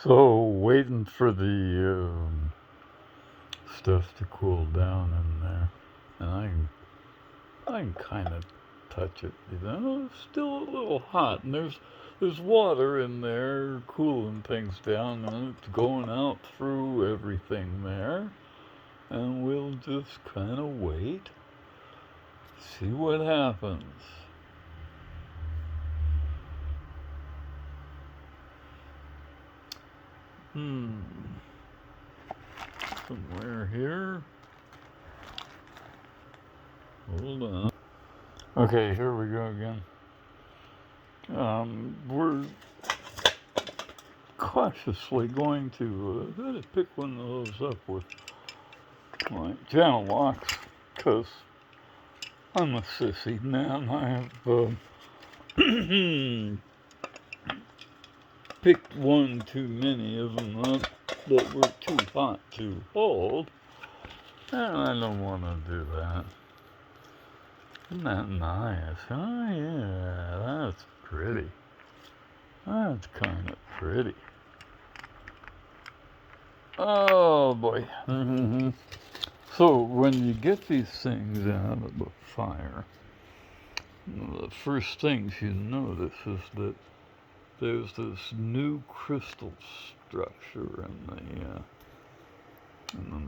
So waiting for the stuff to cool down in there, and I can kind of touch it. It's still a little hot, and there's water in there cooling things down, and it's going out through everything there. And we'll just kind of wait, see what happens. Hmm. Somewhere here. Hold on. Okay, here we go again. We're cautiously going to pick one of those up with my channel locks, because I'm a sissy man. I have picked one too many of them up that were too hot to hold, and I don't want to do that. Isn't that nice? Oh yeah, that's pretty. That's kind of pretty. Oh boy. So when you get these things out of the fire, the first things you notice is that there's this new crystal structure in the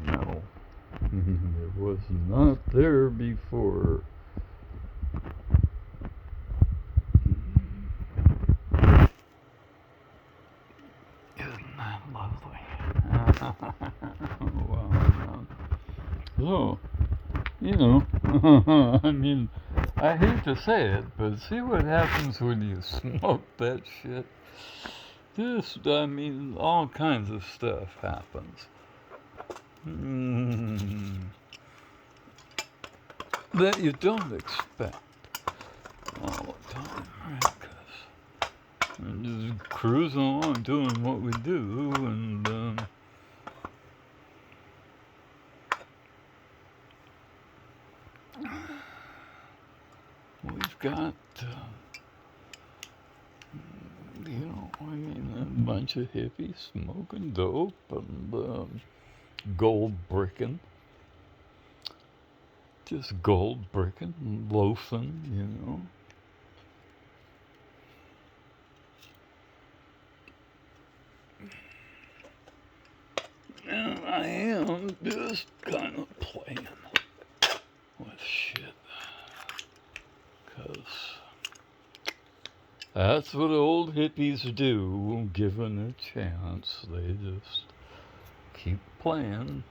metal. It was not there before. Isn't that lovely? Wow. So, I mean, I hate to say it, but see what happens when you smoke that shit? I mean, all kinds of stuff happens. That you don't expect all the time, right? Because we're just cruising along doing what we do, and we've got, I mean, a bunch of hippies smoking dope and gold bricking. Just gold bricking and loafing. And I am just kind of playing with shit. Because that's what old hippies do, given a chance. They just keep playing.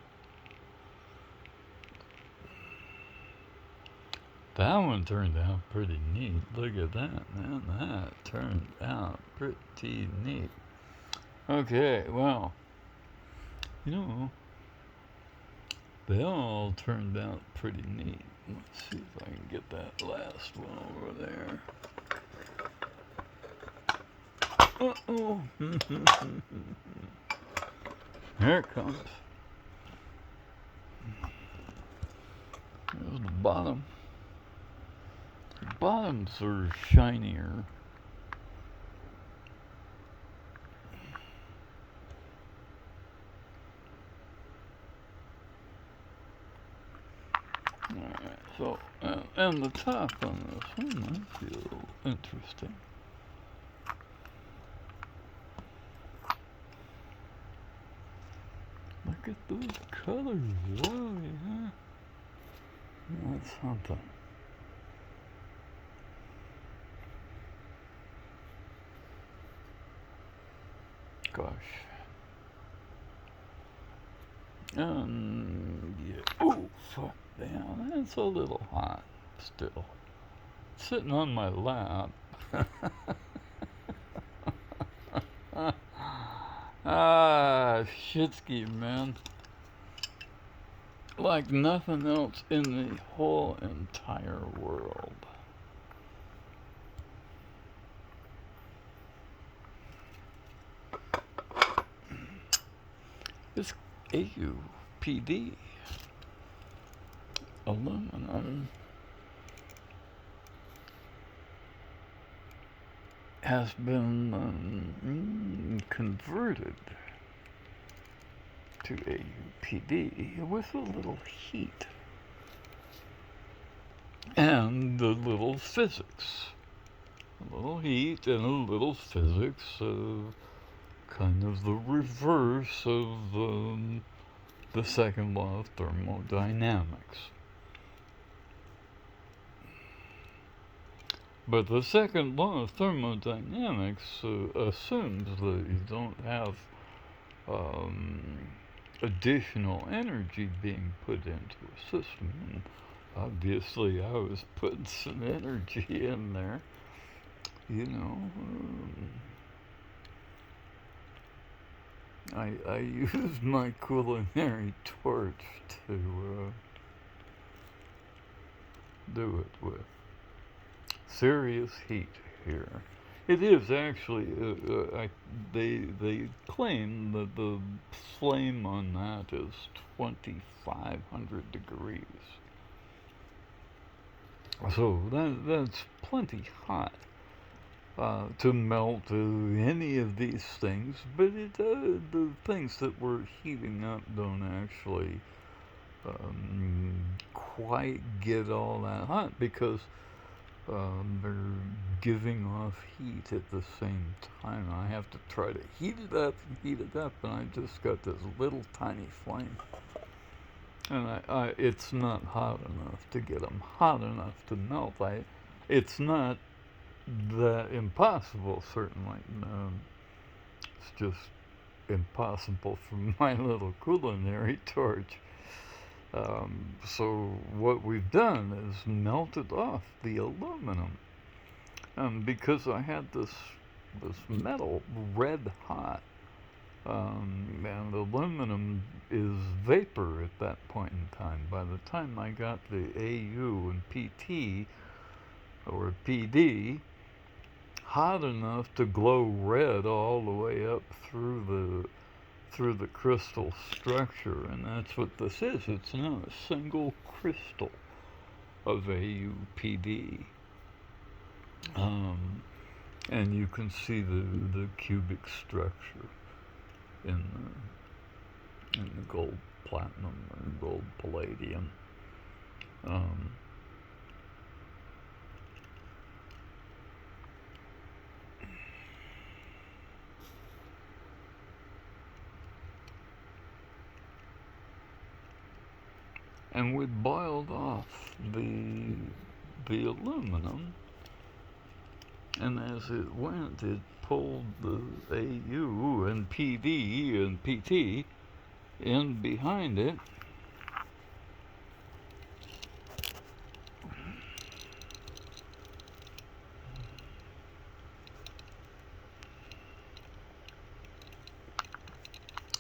That one turned out pretty neat. Look at that, man. That turned out pretty neat. Okay, well, they all turned out pretty neat. Let's see if I can get that last one over there. Uh-oh. Here it comes. There's the bottom. The bottoms are shinier. Alright, so, and the top on this one, I feel interesting. Look at those colors. Oh, yeah. That's something. Gosh. Yeah. Oh, fuck. Damn, that's a little hot still. Sitting on my lap. Shitsky, man. Like nothing else in the whole entire world. It's AUPD. Aluminum. has been converted to AUPD with a little heat and a little physics. A little heat and a little physics, kind of the reverse of the second law of thermodynamics. But the second law of thermodynamics assumes that you don't have additional energy being put into a system. And obviously, I was putting some energy in there, you know. I used my culinary torch to do it with. Serious heat here. It is actually, they claim that the flame on that is 2,500 degrees. So that's plenty hot to melt any of these things, but the things that we're heating up don't actually quite get all that hot because they're giving off heat at the same time. I have to try to heat it up, and I just got this little tiny flame. And it's not hot enough to get them hot enough to melt. It's not that impossible, certainly. It's just impossible for my little culinary torch. So what we've done is melted off the aluminum. Because I had this metal red hot, and aluminum is vapor at that point in time. By the time I got the AU and PT, or PD, hot enough to glow red all the way up through the crystal structure, and that's what this is. It's now a single crystal of AUPD. And you can see the cubic structure in the gold platinum or gold palladium. And we boiled off the aluminum, and as it went, it pulled the AU and PD and PT in behind it.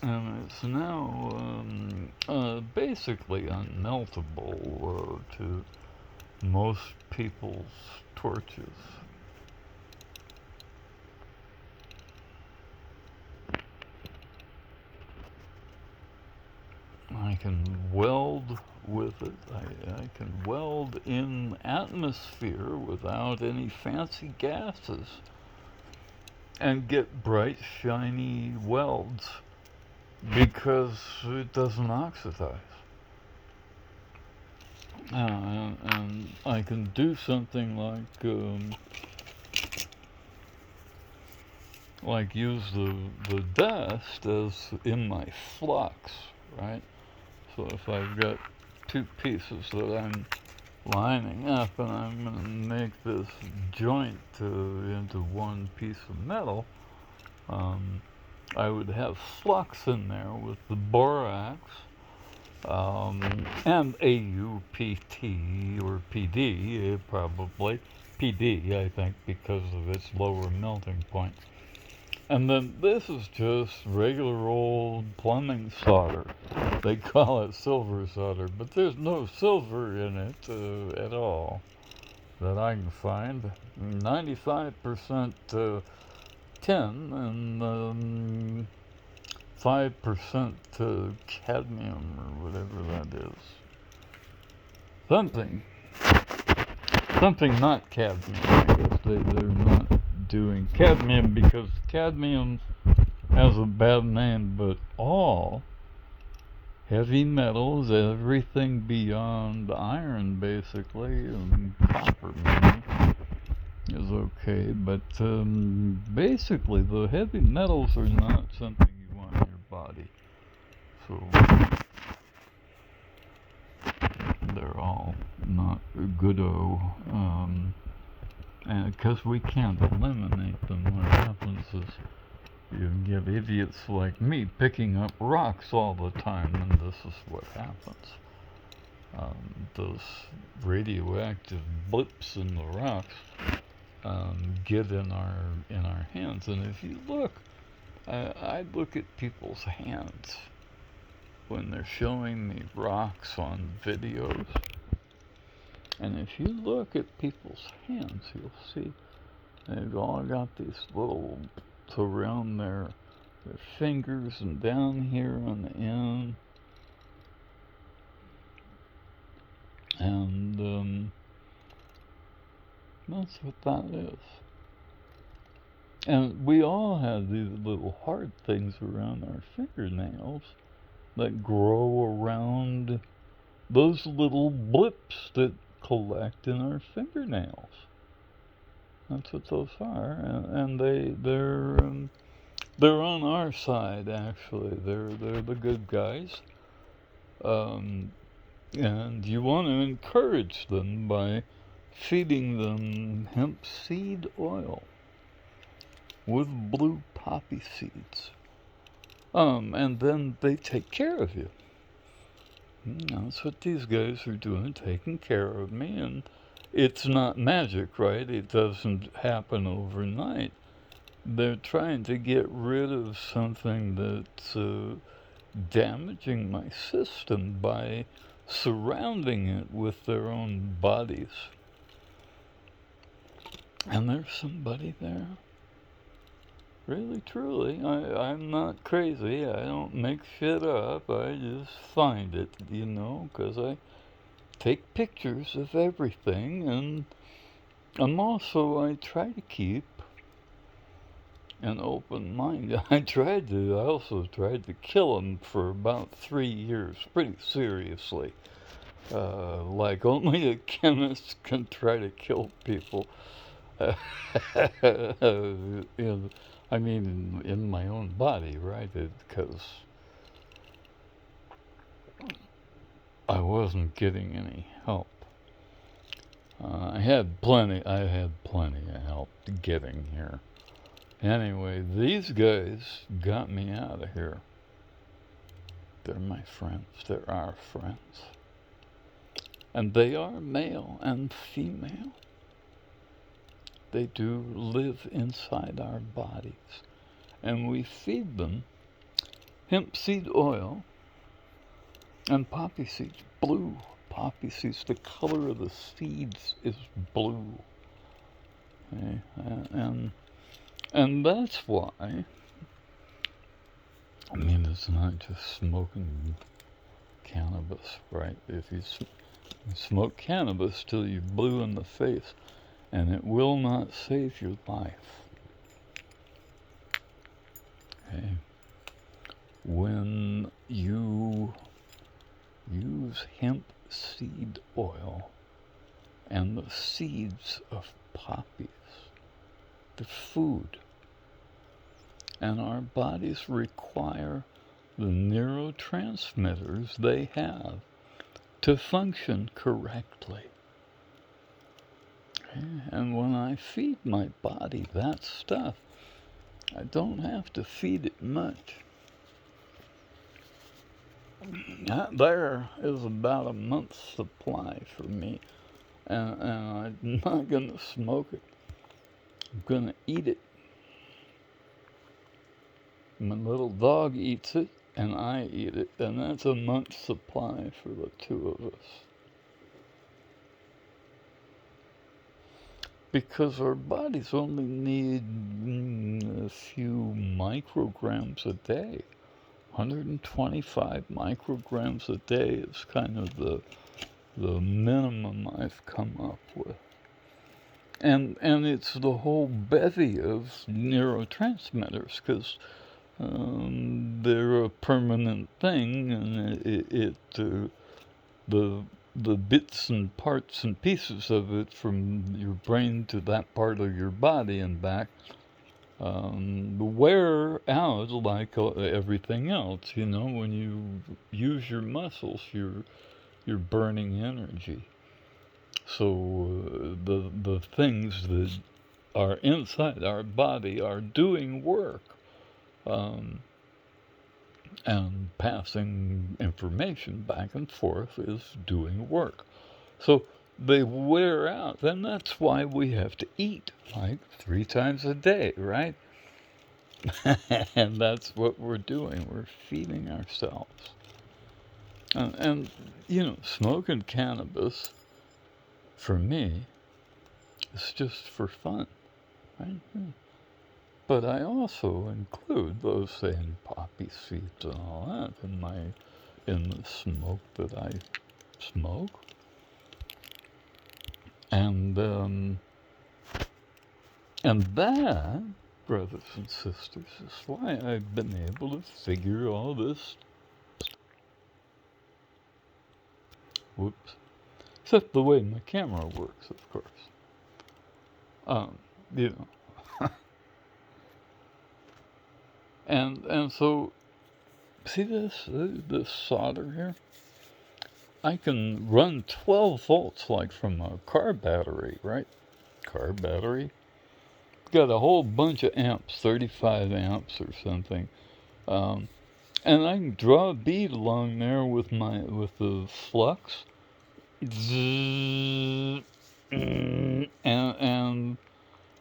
And it's now basically unmeltable to most people's torches. I can weld with it. I can weld in atmosphere without any fancy gases and get bright, shiny welds because it doesn't oxidize. And I can do something like use the dust as in my flux, right? So if I've got two pieces that I'm lining up and I'm going to make this joint into one piece of metal, I would have flux in there with the borax and AUPT or PD, probably PD, I think, because of its lower melting point. And then this is just regular old plumbing solder. They call it silver solder, but there's no silver in it at all that I can find. 95% tin and 5% cadmium or whatever that is. Something not cadmium, I guess. They're not doing cadmium, because cadmium has a bad name, but all heavy metals, everything beyond iron basically, and copper maybe, is okay, but basically the heavy metals are not something you want in your body. So they're all not good-o. And because we can't eliminate them, what happens is you get idiots like me picking up rocks all the time, and this is what happens. Those radioactive blips in the rocks get in our hands, and if you look, I look at people's hands when they're showing me rocks on videos, and if you look at people's hands, you'll see they've all got these little around their fingers and down here on the end, and that's what that is. And we all have these little hard things around our fingernails that grow around those little blips that collect in our fingernails. That's what those are, and they're on our side actually. They're the good guys, and you want to encourage them by feeding them hemp seed oil with blue poppy seeds, and then they take care of you. That's what these guys are doing, taking care of me, and it's not magic, right? It doesn't happen overnight. They're trying to get rid of something that's damaging my system by surrounding it with their own bodies. And there's somebody there. Really, truly. I'm not crazy. I don't make shit up. I just find it, because I take pictures of everything, and I try to keep an open mind. I also tried to kill him for about 3 years, pretty seriously. Like only a chemist can try to kill people. I mean, in my own body, right? Because I wasn't getting any help. I had plenty of help getting here. Anyway, these guys got me out of here. They're my friends. They're our friends. And they are male and female. They do live inside our bodies. And we feed them hemp seed oil and poppy seeds, blue poppy seeds. The color of the seeds is blue. Okay? And that's why, I mean, it's not just smoking cannabis, right? If you smoke cannabis till you're blue in the face, and it will not save your life. Okay? When you use hemp seed oil and the seeds of poppies, the food, and our bodies require the neurotransmitters they have to function correctly. Okay? And when I feed my body that stuff, I don't have to feed it much. That there is about a month's supply for me, and I'm not going to smoke it. I'm going to eat it. My little dog eats it, and I eat it, and that's a month's supply for the two of us. Because our bodies only need a few micrograms a day. 125 micrograms a day is kind of the minimum I've come up with. And it's the whole bevy of neurotransmitters, because they're a permanent thing, and the the bits and parts and pieces of it from your brain to that part of your body and back wear out like everything else. You know, when you use your muscles, you're burning energy. So the things that are inside our body are doing work. Um, and passing information back and forth is doing work. So they wear out, and that's why we have to eat like 3 times a day, right? And that's what we're doing. We're feeding ourselves. And you know, smoking cannabis, for me, is just for fun, right? But I also include those same poppy seeds and all that in the smoke that I smoke. And and that, brothers and sisters, is why I've been able to figure all this. Whoops. Except the way my camera works, of course. You know. And so, see this solder here? I can run 12 volts like from a car battery, right? Car battery. Got a whole bunch of amps, 35 amps or something. Um, and I can draw a bead along there with the flux. And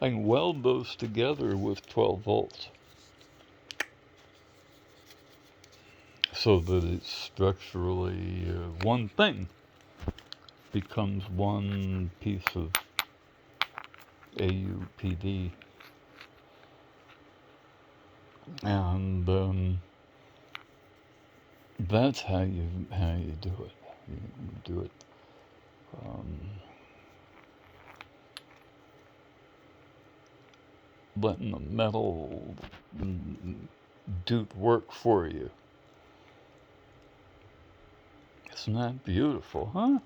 I can weld those together with 12 volts so that it's structurally one thing becomes one piece of AUPD. And that's how you do it. You do it. Letting the metal do work for you. Isn't that beautiful, huh?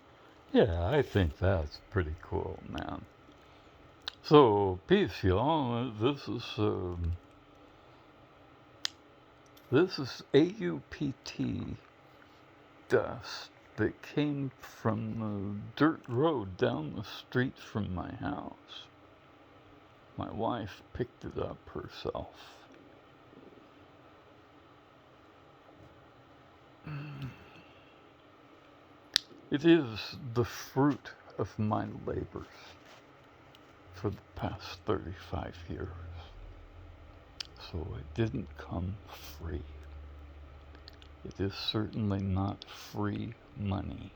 Yeah, I think that's pretty cool, man. So, peace, y'all. This is AUPT dust that came from the dirt road down the street from my house. My wife picked it up herself. It is the fruit of my labors for the past 35 years. So it didn't come free. It is certainly not free money.